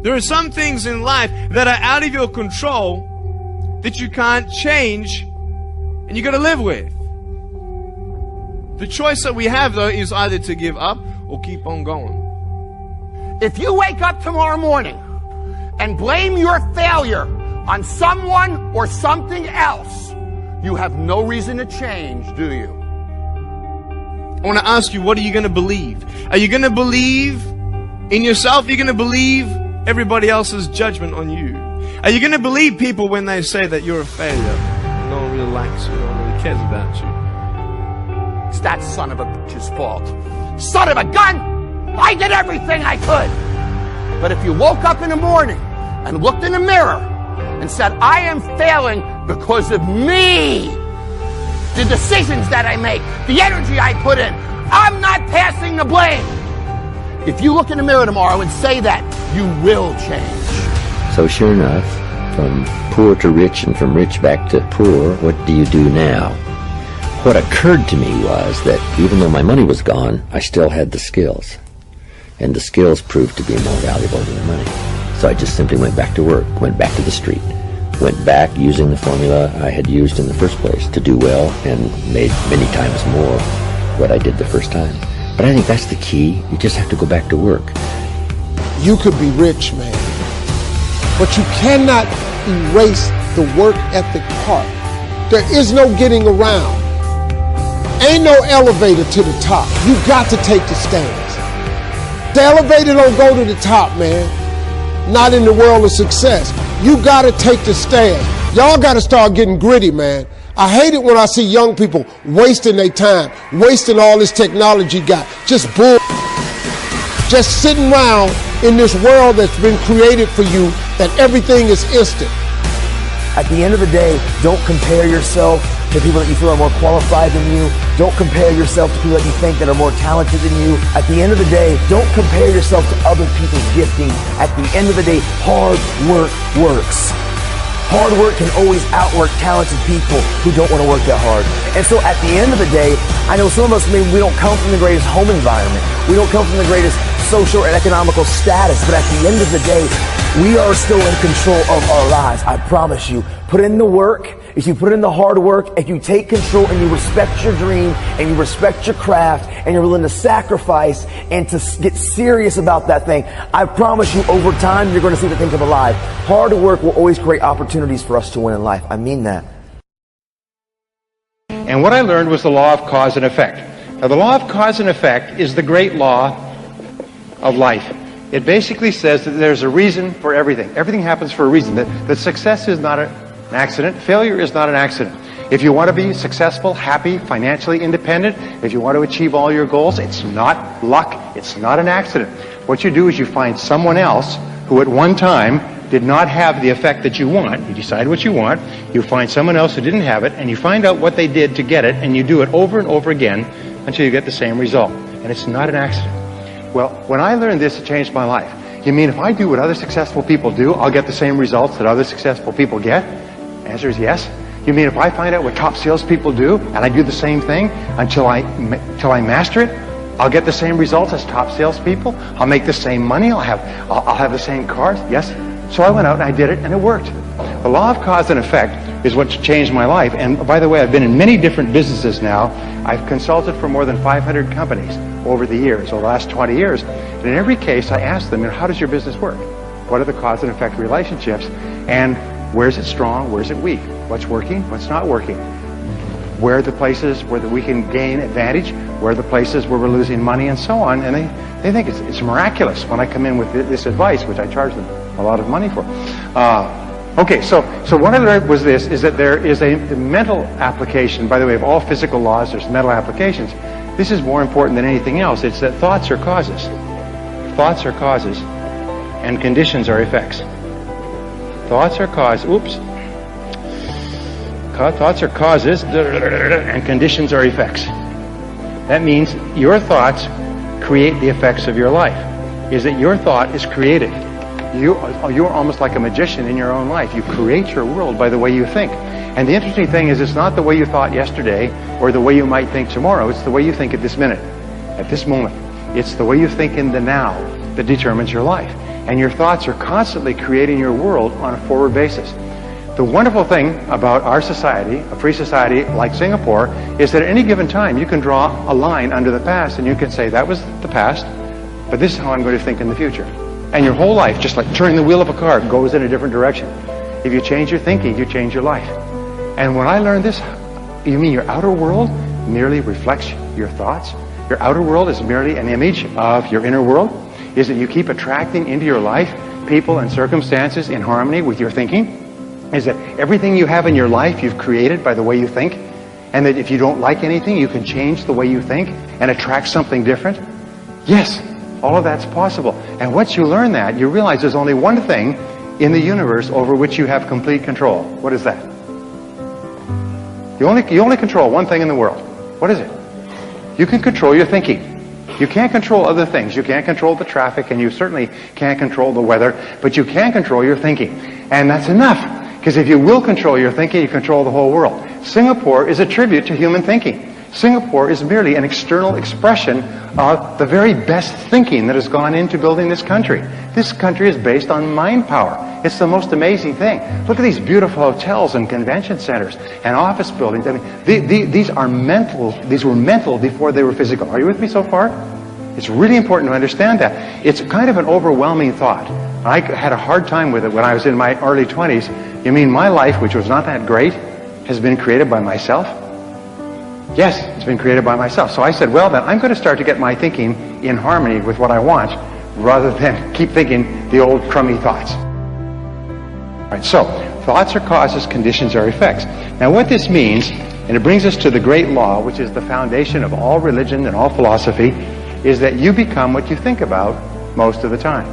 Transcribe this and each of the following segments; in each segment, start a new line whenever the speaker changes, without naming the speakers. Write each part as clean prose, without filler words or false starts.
There are some things in life that are out of your control that you can't change, and you got to live with. The choice that we have, though, is either to give up or keep on going.
If you wake up tomorrow morning and blame your failure on someone or something else, you have no reason to change, do you?
I want to ask you, what are you going to believe? Are you going to believe in yourself? Are you going to believe everybody else's judgment on you? Are you going to believe people when they say that you're a failure? No one really likes you, no one really cares about you.
It's that son of a bitch's fault. Son of a gun! I did everything I could. But if you woke up in the morning and looked in the mirror and said, I am failing because of me, the decisions that I make, the energy I put in, I'm not passing the blame. If you look in the mirror tomorrow and say that, you will change.
So sure enough, from poor to rich and from rich back to poor, what do you do now? What occurred to me was that even though my money was gone, I still had the skills. And the skills proved to be more valuable than the money. So I just simply went back to work, went back to the street, went back using the formula I had used in the first place to do well and made many times more what I did the first time. But I think that's the key. You just have to go back to work.
You could be rich, man, but you cannot erase the work ethic part. There is no getting around. Ain't no elevator to the top. You got to take the stairs. The elevator don't go to the top, man. Not in the world of success. You got to take the stairs. Y'all got to start getting gritty, man. I hate it when I see young people wasting their time, wasting all this technology got. Just bull. Just sitting around in this world that's been created for you, that everything is instant.
At the end of the day, don't compare yourself to people that you feel are more qualified than you. Don't compare yourself to people that you think that are more talented than you. At the end of the day, don't compare yourself to other people's gifting. At the end of the day, hard work works. Hard work can always outwork talented people who don't want to work that hard. And so at the end of the day, I know some of us, maybe we don't come from the greatest home environment. We don't come from the greatest social and economical status, but at the end of the day, we are still in control of our lives. I promise you. Put in the work. If you put in the hard work, if you take control and you respect your dream and you respect your craft and you're willing to sacrifice and to get serious about that thing, I promise you over time you're going to see the thing come alive. Hard work will always create opportunities for us to win in life. I mean that.
And what I learned was the law of cause and effect. Now, the law of cause and effect is the great law of life. It basically says that there's a reason for everything. Everything happens for a reason. That success is not an accident. Failure is not an accident. If you want to be successful, happy, financially independent, if you want to achieve all your goals, it's not luck. It's not an accident. What you do is you find someone else who at one time did not have the effect that you want. You decide what you want. You find someone else who didn't have it, and you find out what they did to get it, and you do it over and over again until you get the same result. And it's not an accident. Well, when I learned this, it changed my life. You mean if I do what other successful people do, I'll get the same results that other successful people get? The answer is yes. You mean if I find out what top salespeople do, and I do the same thing until I master it, I'll get the same results as top salespeople? I'll make the same money? I'll have the same cars? Yes. So I went out and I did it, and it worked. The law of cause and effect is what changed my life. And by the way, I've been in many different businesses now. I've consulted for more than 500 companies over the years, over the last 20 years. And in every case, I ask them, how does your business work? What are the cause and effect relationships? And where's it strong? Where's it weak? What's working? What's not working? Where are the places where we can gain advantage? Where are the places where we're losing money and so on? And they think it's miraculous when I come in with this advice, which I charge them a lot of money for. Okay, so what I learned was this, is that there is a mental application. By the way, of all physical laws, there's mental applications. This is more important than anything else. It's that thoughts are causes. Thoughts are causes, and conditions are effects. Thoughts are causes. Thoughts are causes, and conditions are effects. That means your thoughts create the effects of your life. Is that your thought is created. You're almost like a magician in your own life. You create your world by the way you think. And the interesting thing is, it's not the way you thought yesterday or the way you might think tomorrow. It's the way you think at this minute, at this moment. It's the way you think in the now that determines your life. And your thoughts are constantly creating your world on a forward basis. The wonderful thing about our society, a free society like Singapore, is that at any given time you can draw a line under the past and you can say, that was the past, but this is how I'm going to think in the future. And your whole life, just like turning the wheel of a car, goes in a different direction. If you change your thinking, you change your life. And when I learned this, you mean your outer world merely reflects your thoughts? Your outer world is merely an image of your inner world? Is that you keep attracting into your life people and circumstances in harmony with your thinking? Is that everything you have in your life you've created by the way you think? And that if you don't like anything, you can change the way you think and attract something different? Yes, all of that's possible. And once you learn that, you realize there's only one thing in the universe over which you have complete control. What is that? You only control one thing in the world. What is it? You can control your thinking. You can't control other things. You can't control the traffic, and you certainly can't control the weather, but you can control your thinking. And that's enough. Because if you will control your thinking, you control the whole world. Singapore is a tribute to human thinking. Singapore is merely an external expression of the very best thinking that has gone into building this country. This country is based on mind power. It's the most amazing thing. Look at these beautiful hotels and convention centers and office buildings. I mean, these are mental. These were mental before they were physical. Are you with me so far? It's really important to understand that. It's kind of an overwhelming thought. I had a hard time with it when I was in my early 20s. You mean my life, which was not that great, has been created by myself? Yes, it's been created by myself. So I said, well, then I'm going to start to get my thinking in harmony with what I want, rather than keep thinking the old crummy thoughts. All right, so thoughts are causes, conditions are effects. Now what this means, and it brings us to the great law, which is the foundation of all religion and all philosophy, is that you become what you think about most of the time.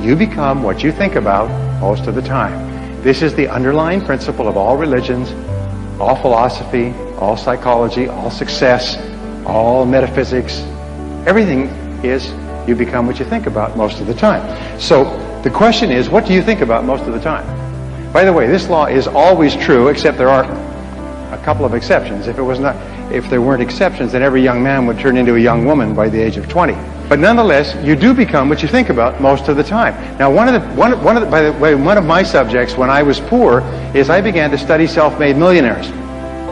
You become what you think about most of the time. This is the underlying principle of all religions, all philosophy, all psychology, all success, all metaphysics. Everything is you become what you think about most of the time. So the question is, what do you think about most of the time? By the way, this law is always true, except there are a couple of exceptions. If there weren't exceptions, then every young man would turn into a young woman by the age of 20. But nonetheless, you do become what you think about most of the time. Now, one of my subjects when I was poor is I began to study self-made millionaires.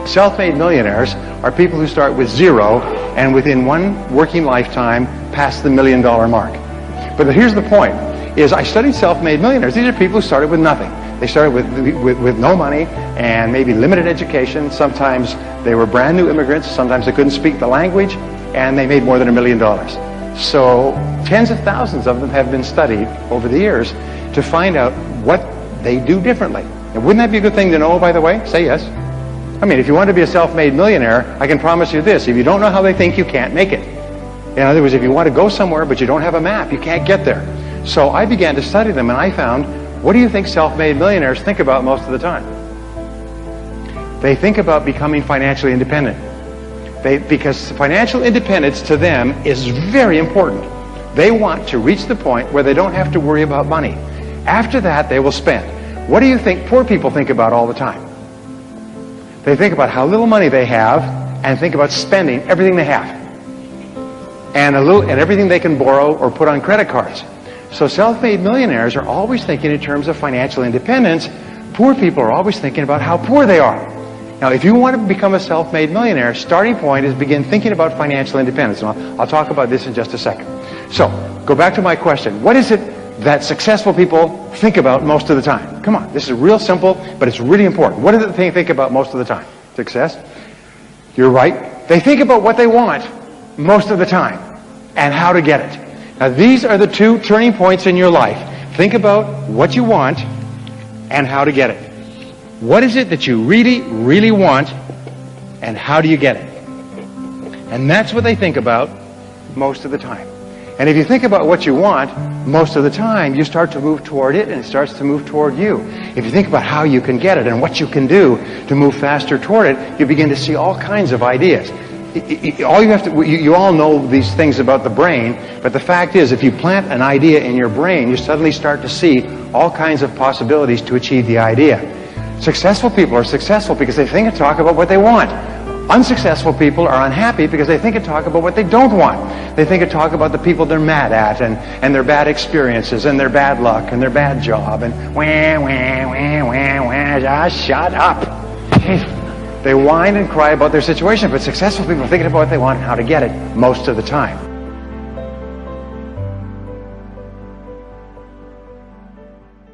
Self-made millionaires are people who start with zero and within one working lifetime pass the $1 million mark. But here's the point, is I studied self-made millionaires. These are people who started with nothing. They started with no money and maybe limited education. Sometimes they were brand new immigrants. Sometimes they couldn't speak the language, and they made more than $1 million. So tens of thousands of them have been studied over the years to find out what they do differently. And wouldn't that be a good thing to know, by the way? Say yes. I mean, if you want to be a self-made millionaire, I can promise you this. If you don't know how they think, you can't make it. In other words, if you want to go somewhere but you don't have a map, you can't get there. So I began to study them, and I found, what do you think self-made millionaires think about most of the time? They think about becoming financially independent. Because financial independence to them is very important. They want to reach the point where they don't have to worry about money. After that, they will spend. What do you think poor people think about all the time? They think about how little money they have and think about spending everything they have. And everything they can borrow or put on credit cards. So self-made millionaires are always thinking in terms of financial independence. Poor people are always thinking about how poor they are. Now, if you want to become a self-made millionaire, starting point is begin thinking about financial independence. And I'll talk about this in just a second. So, go back to my question. What is it that successful people think about most of the time? Come on, this is real simple, but it's really important. What is it they think about most of the time? Success? You're right. They think about what they want most of the time and how to get it. Now, these are the two turning points in your life. Think about what you want and how to get it. What is it that you really, really want, and how do you get it? And that's what they think about most of the time. And if you think about what you want most of the time, you start to move toward it, and it starts to move toward you. If you think about how you can get it and what you can do to move faster toward it, you begin to see all kinds of ideas. You all know these things about the brain, but the fact is, if you plant an idea in your brain, you suddenly start to see all kinds of possibilities to achieve the idea. Successful people are successful because they think and talk about what they want Unsuccessful people are unhappy because they think and talk about what they don't want. They think and talk about the people they're mad at and their bad experiences and their bad luck and their bad job and just shut up. They whine and cry about their situation, but successful people are thinking about what they want and how to get it most of the time.